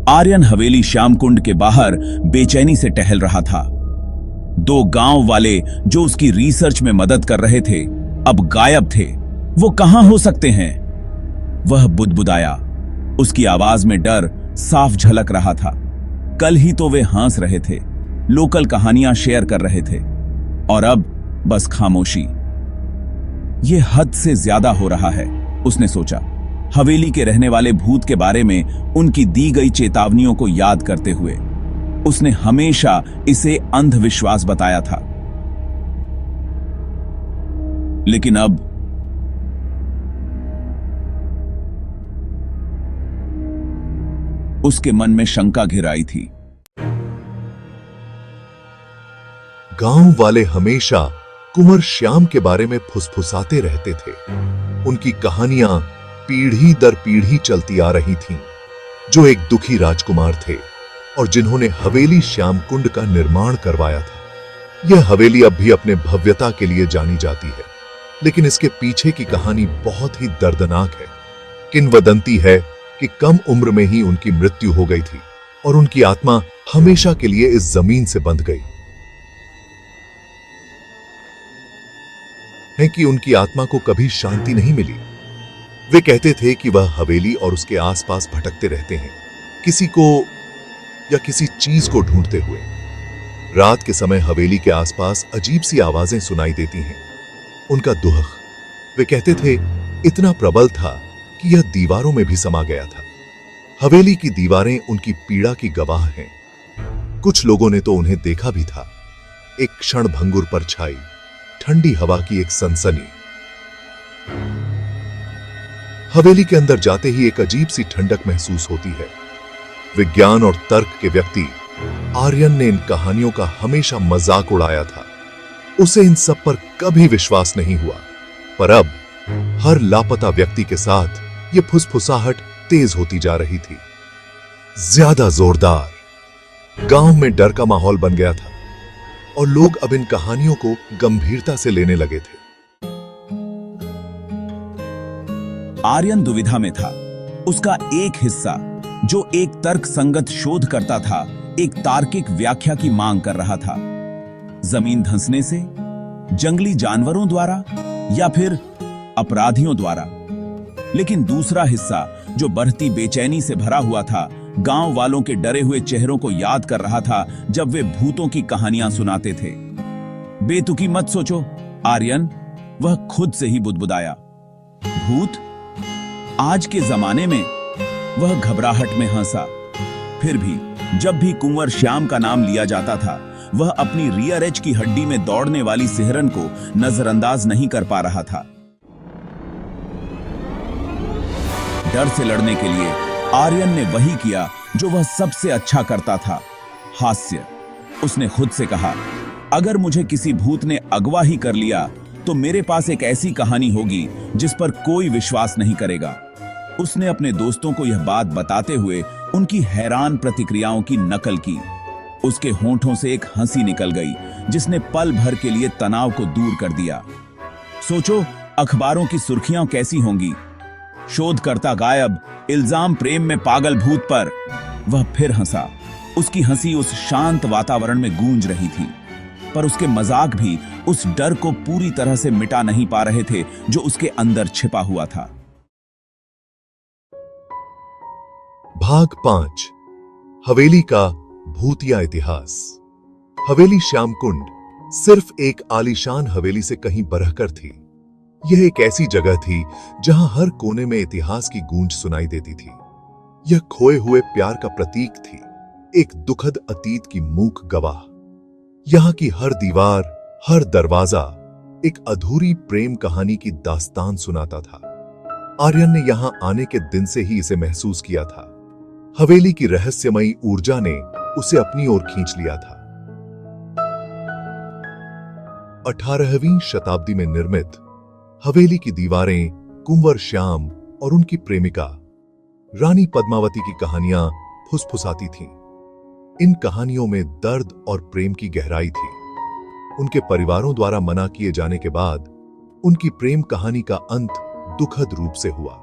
आर्यन हवेली श्यामकुंड के बाहर बेचैनी से टहल रहा था। दो गांव वाले जो उसकी रिसर्च में मदद कर रहे थे अब गायब थे। वो कहां हो सकते हैं? वह बुदबुदाया। उसकी आवाज में डर साफ झलक रहा था। कल ही तो वे हंस रहे थे, लोकल कहानियां शेयर कर रहे थे, और अब बस खामोशी। यह हद से ज्यादा हो रहा है, उसने सोचा, हवेली के रहने वाले भूत के बारे में उनकी दी गई चेतावनियों को याद करते हुए। उसने हमेशा इसे अंधविश्वास बताया था, लेकिन अब उसके मन में शंका घिर आई थी। गांव वाले हमेशा कुंवर श्याम के बारे में फुसफुसाते रहते थे। उनकी कहानियां पीढ़ी दर पीढ़ी चलती आ रही थीं, जो एक दुखी राजकुमार थे और जिन्होंने हवेली श्यामकुंड का निर्माण करवाया था। यह हवेली अब भी अपने भव्यता के लिए जानी जाती है, लेकिन इसके पीछे की कहानी बहुत ही दर्दनाक है। किंवदंती है कि कम उम्र में ही उनकी मृत्यु हो गई थी और उनकी आत्मा हमेशा के लिए इस जमीन से बंध गई है कि उनकी आत्मा को कभी शांति नहीं मिली। वे कहते थे कि वह हवेली और उसके आसपास भटकते रहते हैं, किसी को या किसी चीज को ढूंढते हुए। रात के समय हवेली के आसपास अजीब सी आवाजें सुनाई देती हैं। उनका दुख, वे कहते थे, इतना प्रबल था कि यह दीवारों में भी समा गया था। हवेली की दीवारें उनकी पीड़ा की गवाह हैं। कुछ लोगों ने तो उन्हें देखा भी था। एक क्षण भंगुर पर छाई ठंडी हवा की एक सनसनी। हवेली के अंदर जाते ही एक अजीब सी ठंडक महसूस होती है। विज्ञान और तर्क के व्यक्ति आर्यन ने इन कहानियों का हमेशा मजाक उड़ाया था। उसे इन सब पर कभी विश्वास नहीं हुआ, पर अब हर लापता व्यक्ति के साथ ये फुसफुसाहट तेज होती जा रही थी, ज्यादा जोरदार। गांव में डर का माहौल बन गया था और लोग अब इन कहानियों को गंभीरता से लेने लगे थे। आर्यन दुविधा में था। उसका एक हिस्सा, जो एक तर्क संगत शोध करता था, एक तार्किक व्याख्या की मांग कर रहा था। जमीन धंसने से, जंगली जानवरों द्वारा, या फिर अपराधियों द्वारा। लेकिन दूसरा हिस्सा, जो बढ़ती बेचैनी से भरा हुआ था, गांव वालों के डरे हुए चेहरों को याद कर रहा था जब वे भूतों की कहानियां सुनाते थे। बेतुकी मत सोचो आर्यन, वह खुद से ही बुदबुदाया। भूत? आज के जमाने में? वह घबराहट में हंसा। फिर भी जब भी कुंवर श्याम का नाम लिया जाता था, वह अपनी रियर एज की हड्डी में दौड़ने वाली सिहरन को नजरअंदाज नहीं कर पा रहा था। डर से लड़ने के लिए आर्यन ने वही किया जो वह सबसे अच्छा करता था, हास्य। उसने खुद से कहा, अगर मुझे किसी भूत ने अगवा ही कर लिया तो मेरे पास एक ऐसी कहानी होगी जिस पर कोई विश्वास नहीं करेगा। उसने अपने दोस्तों को यह बात बताते हुए उनकी हैरान प्रतिक्रियाओं की नकल की। उसके होंठों से एक हंसी निकल गई जिसने पल भर के लिए तनाव को दूर कर दिया। सोचो अखबारों की सुर्खियां कैसी होंगी। शोधकर्ता गायब, इल्जाम प्रेम में पागल भूत पर। वह फिर हंसा। उसकी हंसी उस शांत वातावरण में गूंज रही थी, पर उसके मजाक भी उस डर को पूरी तरह से मिटा नहीं पा रहे थे जो उसके अंदर छिपा हुआ था। भाग 5, हवेली का भूतिया इतिहास। हवेली श्यामकुंड सिर्फ एक आलीशान हवेली से कहीं बढ़कर थी। यह एक ऐसी जगह थी जहां हर कोने में इतिहास की गूंज सुनाई देती थी। यह खोए हुए प्यार का प्रतीक थी, एक दुखद अतीत की मूक गवाह। यहां की हर दीवार, हर दरवाजा एक अधूरी प्रेम कहानी की दास्तान सुनाता था। आर्यन ने यहां आने के दिन से ही इसे महसूस किया था। हवेली की रहस्यमयी ऊर्जा ने उसे अपनी ओर खींच लिया था। 18वीं शताब्दी में निर्मित हवेली की दीवारें कुंवर श्याम और उनकी प्रेमिका रानी पद्मावती की कहानियां फुसफुसाती थीं। इन कहानियों में दर्द और प्रेम की गहराई थी। उनके परिवारों द्वारा मना किए जाने के बाद उनकी प्रेम कहानी का अंत दुखद रूप से हुआ।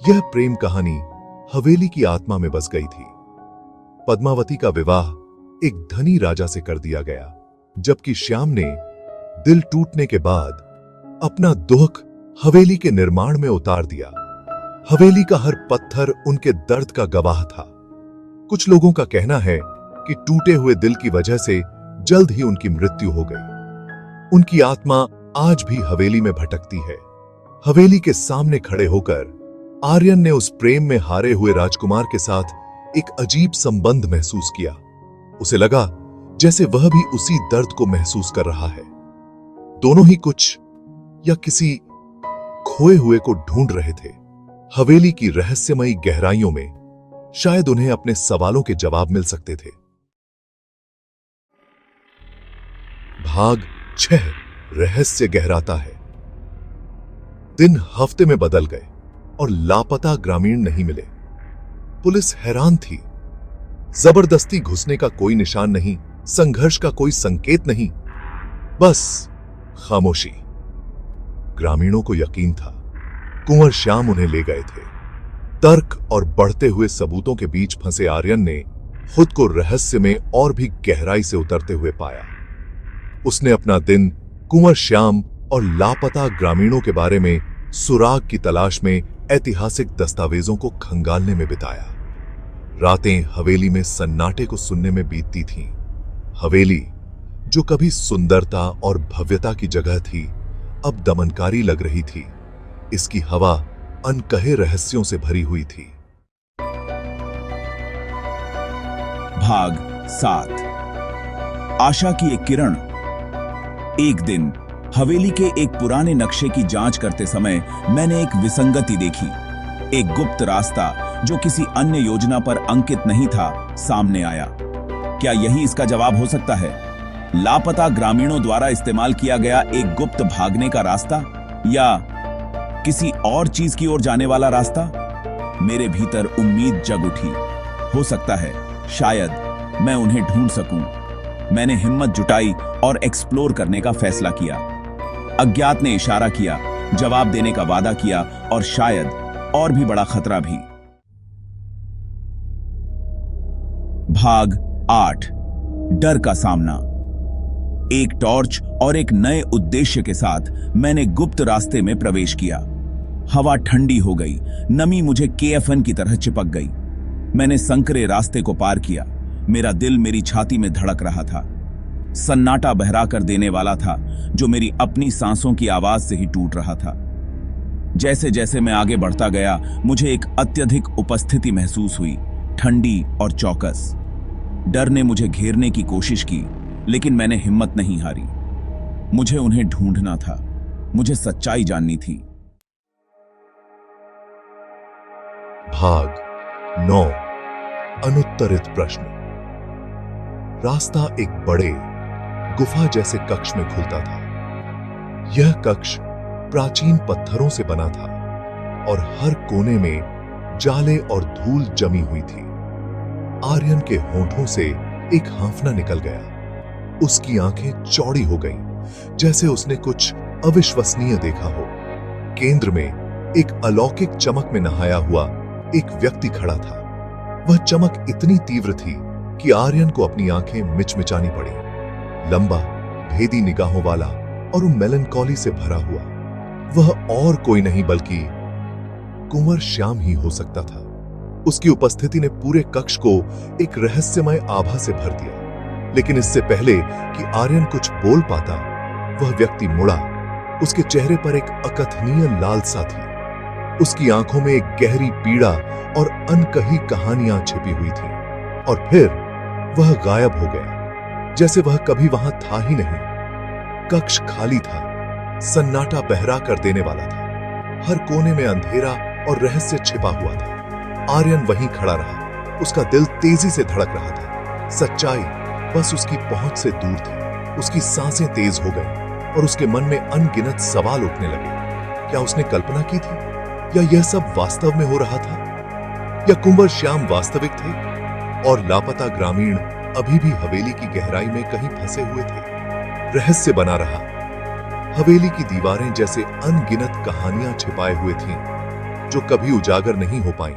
यह प्रेम कहानी हवेली की आत्मा में बस गई थी। पद्मावती का विवाह एक धनी राजा से कर दिया गया, जबकि श्याम ने दिल टूटने के बाद अपना दुख हवेली के निर्माण में उतार दिया। हवेली का हर पत्थर उनके दर्द का गवाह था। कुछ लोगों का कहना है कि टूटे हुए दिल की वजह से जल्द ही उनकी मृत्यु हो गई। उनकी आत्मा आज भी हवेली में भटकती है। हवेली के सामने खड़े होकर आर्यन ने उस प्रेम में हारे हुए राजकुमार के साथ एक अजीब संबंध महसूस किया। उसे लगा जैसे वह भी उसी दर्द को महसूस कर रहा है। दोनों ही कुछ या किसी खोए हुए को ढूंढ रहे थे। हवेली की रहस्यमयी गहराइयों में शायद उन्हें अपने सवालों के जवाब मिल सकते थे। भाग 6 रहस्य गहराता है। दिन हफ्ते में बदल गए और लापता ग्रामीण नहीं मिले। पुलिस हैरान थी। जबरदस्ती घुसने का कोई निशान नहीं, संघर्ष का कोई संकेत नहीं, बस खामोशी। ग्रामीणों को यकीन था कुंवर श्याम उन्हें ले गए थे। तर्क और बढ़ते हुए सबूतों के बीच फंसे आर्यन ने खुद को रहस्य में और भी गहराई से उतरते हुए पाया। उसने अपना दिन कुंवर श्याम और लापता ग्रामीणों के बारे में सुराग की तलाश में ऐतिहासिक दस्तावेजों को खंगालने में बिताया। रातें हवेली में सन्नाटे को सुनने में बीतती थीं। हवेली जो कभी सुंदरता और भव्यता की जगह थी, अब दमनकारी लग रही थी। इसकी हवा अनकहे रहस्यों से भरी हुई थी। भाग 7 आशा की एक किरण। एक दिन हवेली के एक पुराने नक्शे की जांच करते समय मैंने एक विसंगति देखी। एक गुप्त रास्ता जो किसी अन्य योजना पर अंकित नहीं था, सामने आया। क्या यही इसका जवाब हो सकता है? लापता ग्रामीणों द्वारा इस्तेमाल किया गया एक गुप्त भागने का रास्ता, या किसी और चीज की ओर जाने वाला रास्ता? मेरे भीतर उम्मीद जग उठी। हो सकता है शायद मैं उन्हें ढूंढ सकूं। मैंने हिम्मत जुटाई और एक्सप्लोर करने का फैसला किया। अज्ञात ने इशारा किया, जवाब देने का वादा किया, और शायद और भी बड़ा खतरा भी। भाग 8 डर का सामना। एक टॉर्च और एक नए उद्देश्य के साथ मैंने गुप्त रास्ते में प्रवेश किया। हवा ठंडी हो गई, नमी मुझे केएफएन की तरह चिपक गई। मैंने संकरे रास्ते को पार किया। मेरा दिल मेरी छाती में धड़क रहा था। सन्नाटा बहरा कर देने वाला था, जो मेरी अपनी सांसों की आवाज से ही टूट रहा था। जैसे जैसे मैं आगे बढ़ता गया, मुझे एक अत्यधिक उपस्थिति महसूस हुई, ठंडी और चौकस। डर ने मुझे घेरने की कोशिश की, लेकिन मैंने हिम्मत नहीं हारी। मुझे उन्हें ढूंढना था, मुझे सच्चाई जाननी थी। भाग 9 अनुत्तरित प्रश्न। रास्ता एक बड़े गुफा जैसे कक्ष में खुलता था। यह कक्ष प्राचीन पत्थरों से बना था और हर कोने में जाले और धूल जमी हुई थी। आर्यन के होंठों से एक हांफना निकल गया। उसकी आंखें चौड़ी हो गईं, जैसे उसने कुछ अविश्वसनीय देखा हो। केंद्र में एक अलौकिक चमक में नहाया हुआ एक व्यक्ति खड़ा था। वह चमक इतनी तीव्र थी कि आर्यन को अपनी आंखें मिचमिचानी पड़ी। लंबा, भेदी निगाहों वाला और मेलनकॉली से भरा हुआ, वह और कोई नहीं बल्कि कुंवर श्याम ही हो सकता था। उसकी उपस्थिति ने पूरे कक्ष को एक रहस्यमय आभा से भर दिया। लेकिन इससे पहले कि आर्यन कुछ बोल पाता, वह व्यक्ति मुड़ा। उसके चेहरे पर एक अकथनीय लालसा थी। उसकी आंखों में एक गहरी पीड़ा और अनकही कहानियां छिपी हुई थी। और फिर वह गायब हो गया, जैसे वह कभी वहां था ही नहीं। कक्ष खाली था, सन्नाटा बहरा कर देने वाला था। हर कोने में अंधेरा और रहस्य छिपा हुआ था। आर्यन वहीं खड़ा रहा। उसका दिल तेजी से धड़क रहा था। सच्चाई बस उसकी पहुंच से दूर थी। उसकी सांसें तेज हो गईं और उसके मन में अनगिनत सवाल उठने लगे। क्या उसने कल्पना की थी, या यह सब वास्तव में हो रहा था? या कुंवर श्याम वास्तविक थे और लापता ग्रामीण अभी भी हवेली की गहराई में कहीं फंसे हुए थे? रहस्य बना रहा। हवेली की दीवारें जैसे अनगिनत कहानियां छिपाए हुए थीं, जो कभी उजागर नहीं हो पाईं।